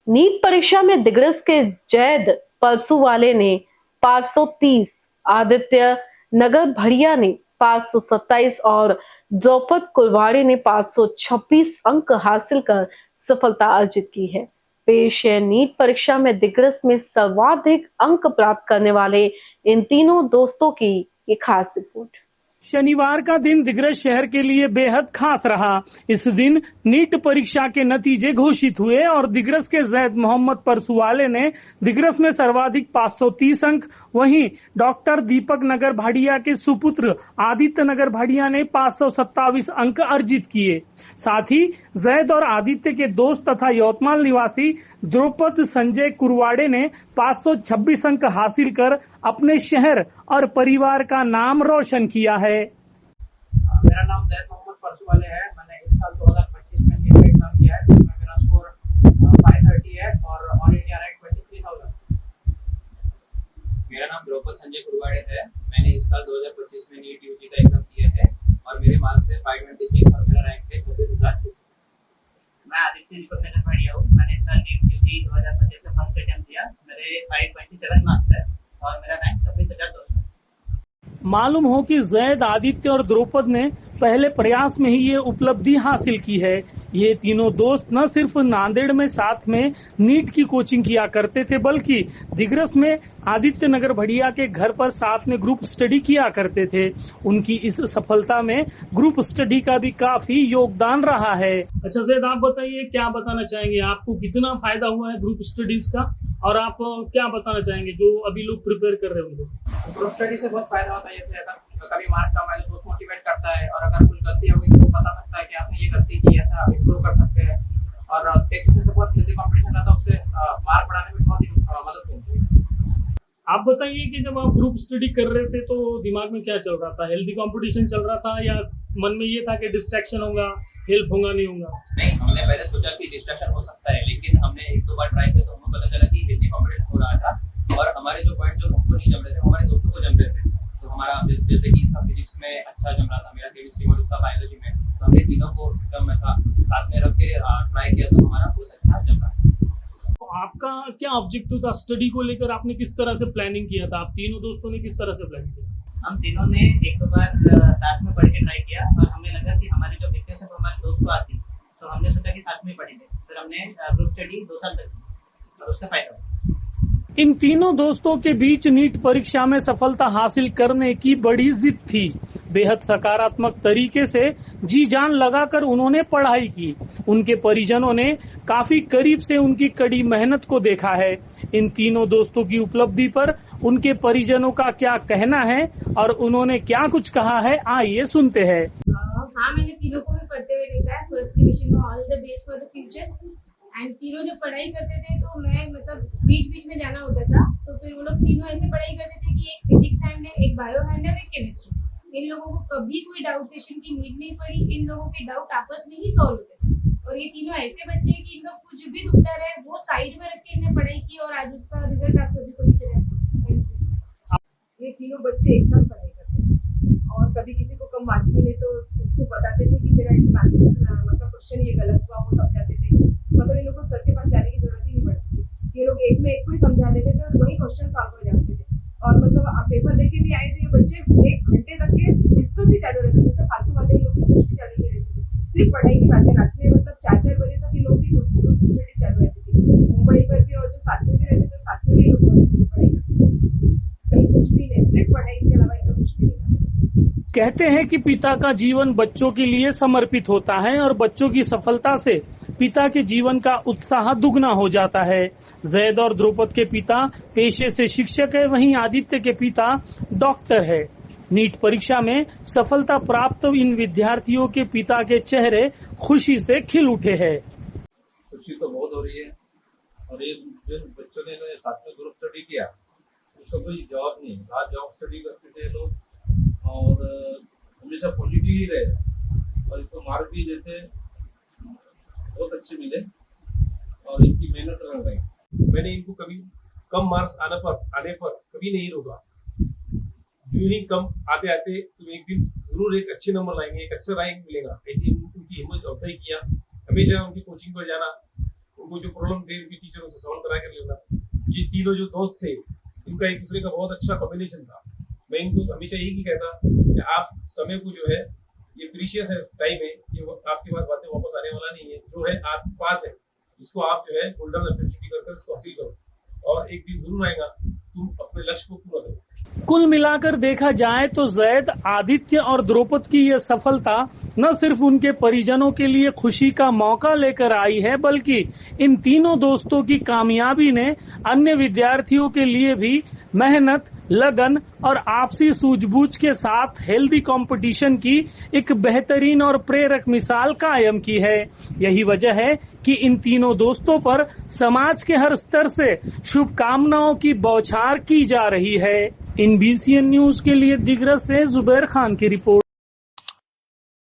NEET परीक्षा में दिग्रस के जैद परसुवाले ने 530, आदित्य नगर भड़िया ने 527 और द्रौपद कुरवाड़े ने 526 अंक हासिल कर सफलता अर्जित की है। पेश है नीट परीक्षा में दिग्रस में सर्वाधिक अंक प्राप्त करने वाले इन तीनों दोस्तों की ये खास रिपोर्ट। शनिवार का दिन दिग्रस शहर के लिए बेहद खास रहा। इस दिन नीट परीक्षा के नतीजे घोषित हुए और दिग्रस के जैद मोहम्मद परसुवाले ने दिग्रस में सर्वाधिक 530 अंक, वहीं डॉक्टर दीपक नगर भाटिया के सुपुत्र आदित्य नगर भाटिया ने 527 अंक अर्जित किए। साथ ही जैद और आदित्य के दोस्त तथा यवतमाल निवासी द्रौपद संजय कुरवाड़े ने 526 अंक हासिल कर अपने शहर और परिवार का नाम रोशन किया है। मेरा नाम जैद मोहम्मद परसुवाले है। मैंने इस साल 2025 में नीट का एग्जाम दिया है, जिसमें मेरा स्कोर 530 है और ऑल इंडिया रैंक 23,000। मेरा नाम द्रौपद संजय कुरवाड़े है। मैंने इस साल 2025 में नीट यूजी का एग्जाम दिया है और मेरे मार्क्स है 526 और मेरा रैंक है 26,600। मैं आदित्य दीपक नगर भाटिया हूँ। मैंने इस साल नीट यूजी 2025 का फर्स्ट अटेम्प्ट दिया। मेरे 527 मार्क्स है और मेरा रैंक 26,200 है। मालूम हो कि जैद, आदित्य और द्रौपद ने पहले प्रयास में ही ये उपलब्धि हासिल की है। ये तीनों दोस्त न सिर्फ नांदेड़ में साथ में नीट की कोचिंग किया करते थे, बल्कि दिग्रस में आदित्य नगर भड़िया के घर पर साथ में ग्रुप स्टडी किया करते थे। उनकी इस सफलता में ग्रुप स्टडी का भी काफी योगदान रहा है। अच्छा जैद, आप बताइए क्या बताना चाहेंगे, आपको कितना फायदा हुआ है ग्रुप स्टडीज का, और आप क्या बताना चाहेंगे जो अभी लोग प्रिपेयर कर रहे हैं उनको? ग्रुप स्टडी से बहुत फायदा होता है। जैसे अगर कभी मार्क कम आए तो दोस्त मोटिवेट करता है, और अगर कुछ गलती हो गई तो वो बता सकता है कि आपने ये गलती की, ऐसा इम्प्रूव कर सकते हैं। और एक दूसरे से बहुत हेल्दी कॉम्पिटिशन रहता है, उससे मार्क बढ़ाने में बहुत ही मदद मिलती है। आप बताइए कि जब आप ग्रुप स्टडी कर रहे थे तो दिमाग में क्या चल रहा था? हेल्दी कंपटीशन चल रहा था या मन में ये था कि डिस्ट्रैक्शन होगा, हेल्प होगा नहीं होगा? नहीं, हमने पहले सोचा कि डिस्ट्रैक्शन हो सकता है, लेकिन हमने एक दो बार ट्राई किया तो हमें पता चला कि हेल्दी कंपटीशन हो रहा था और हमारे जो पॉइंट जो हमको नहीं जम रहे थे हमारे दोस्तों को जम रहे थे। तो हमारा जैसे कि इसका फिजिक्स में अच्छा जम रहा था, मेरा केमिस्ट्री में और उसका बायोलॉजी में, तो हमने तीनों को एकदम ऐसा साथ में रख के ट्राई किया तो हमारा बहुत अच्छा जम रहा है। तो आपका क्या ऑब्जेक्टिव था स्टडी को लेकर? आपने किस तरह से प्लानिंग किया था? आप तीनों दोस्तों ने किस तरह से प्लानिंग किया? हम तीनों ने एक दो बार साथ में पढ़ के ट्राई किया और हमें लगा कि हमारी जो वीकनेस है वो हमारे दोस्त को आती, तो हमने सोचा कि साथ में पढ़ेंगे। फिर हमने ग्रुप स्टडी 2 साल तक की और उसका फायदा हुआ। इन तीनों दोस्तों के बीच नीट परीक्षा में सफलता हासिल करने की बड़ी जिद थी। बेहद सकारात्मक तरीके से जी जान लगाकर उन्होंने पढ़ाई की। उनके परिजनों ने काफी करीब से उनकी कड़ी मेहनत को देखा है। इन तीनों दोस्तों की उपलब्धि पर उनके परिजनों का क्या कहना है और उन्होंने क्या कुछ कहा है, आइए सुनते हैं। हाँ, मैंने तीनों को भी पढ़ते हुए देखा है। फर्स्ट डिविजन में all the best for the future. And तीनों जब पढ़ाई करते थे तो मैं बीच बीच में जाना होता था, तो फिर वो लोग तीनों ऐसे पढ़ाई करते थे कि एक फिजिक्स हैंड है, एक बायो हैंड है और एक केमिस्ट्री। इन लोगों को कभी कोई डाउट सेशन की नीड नहीं पड़ी। इन लोगों के डाउट आपस में ही सॉल्व होते थे। और ये तीनों ऐसे बच्चे कि इनका कुछ भी दुखता रहे वो साइड में रख के इन्हें पढ़ाई की और आज उसका रिजल्ट आप सभी को दिख रहा है। ये तीनों बच्चे एक साथ पढ़ाई करते थे और कभी किसी को कम मार्क मिले तो उसको बताते थे कि तेरा इस मार्क मतलब क्वेश्चन ये गलत हुआ, वो समझाते थे। मतलब इन लोगों को सर के पास जाने की जरूरत ही नहीं पड़ती। ये लोग एक में एक को ही समझा देते थे और वही क्वेश्चन सॉल्व हो जाते थे। और मतलब आप पेपर देके भी आए तो ये बच्चे 1 घंटे तक के डिस्कस ही चालू रहते थे। फालतू बातें इन लोग की कुछ भी चालू नहीं रहती थी, सिर्फ पढ़ाई की बातें। रात में मतलब 4-4 बजे तक इन लोग की ग्रुप स्टडी चालू रहती थी। मोबाइल पर भी, और जो साथ में भी रहते थे साथ में भी ये लोग बहुत अच्छे से पढ़ाई करते थे। कहीं कुछ भी नहीं, सिर्फ पढ़ाई, इसके अलावा इनका कुछ भी नहीं। कहते हैं कि पिता का जीवन बच्चों के लिए समर्पित होता है और बच्चों की सफलता से पिता के जीवन का उत्साह दुगना हो जाता है। जैद और द्रौपद के पिता पेशे से शिक्षक है, वहीं आदित्य के पिता डॉक्टर है। नीट परीक्षा में सफलता प्राप्त इन विद्यार्थियों के पिता के चेहरे खुशी से खिल उठे हैं। खुशी तो बहुत हो रही है और ये जिन बच्चों ने साथ में ग्रुप स्टडी किया उसका कोई जवाब नहीं। रात जॉब स्टडी करते थे लोग और हमेशा पॉजिटिव ही रहे और इनको मार्क भी जैसे बहुत अच्छे मिले और इनकी मेहनत रंग गई। मैंने इनको कभी कम मार्क्स आने पर कभी नहीं रोका। जो ही कम आते आते तुम एक दिन जरूर एक अच्छे नंबर लाएंगे, एक अच्छा रैंक मिलेगा, ऐसी उनकी हिम्मत अफजाई किया। हमेशा उनकी कोचिंग पर जाना, उनको जो प्रॉब्लम थे उनकी टीचरों से सॉल्व करा कर लेना। ये तीनों जो दोस्त थे इनका एक दूसरे का बहुत अच्छा कॉम्बिनेशन था। मैं इनको हमेशा यही कहता कि आप समय को जो है, ये प्रीशियस है टाइम है, ये आपके पास बातें वापस आने वाला नहीं है। जो है आपके पास है, इसको आप जो है गोल्डन अपॉर्चुनिटी कर इसको हासिल करो और एक दिन जरूर आएगा तुम अपने लक्ष्य को पूरा करो। कुल मिलाकर देखा जाए तो जैद, आदित्य और द्रौपद की यह सफलता न सिर्फ उनके परिजनों के लिए खुशी का मौका लेकर आई है, बल्कि इन तीनों दोस्तों की कामयाबी ने अन्य विद्यार्थियों के लिए भी मेहनत, लगन और आपसी सूझबूझ के साथ हेल्दी कंपटीशन की एक बेहतरीन और प्रेरक मिसाल कायम की है। यही वजह है कि इन तीनों दोस्तों पर समाज के हर स्तर से शुभकामनाओं की बौछार की जा रही है। इन BCN न्यूज के लिए दिग्रस से जुबैर खान की रिपोर्ट।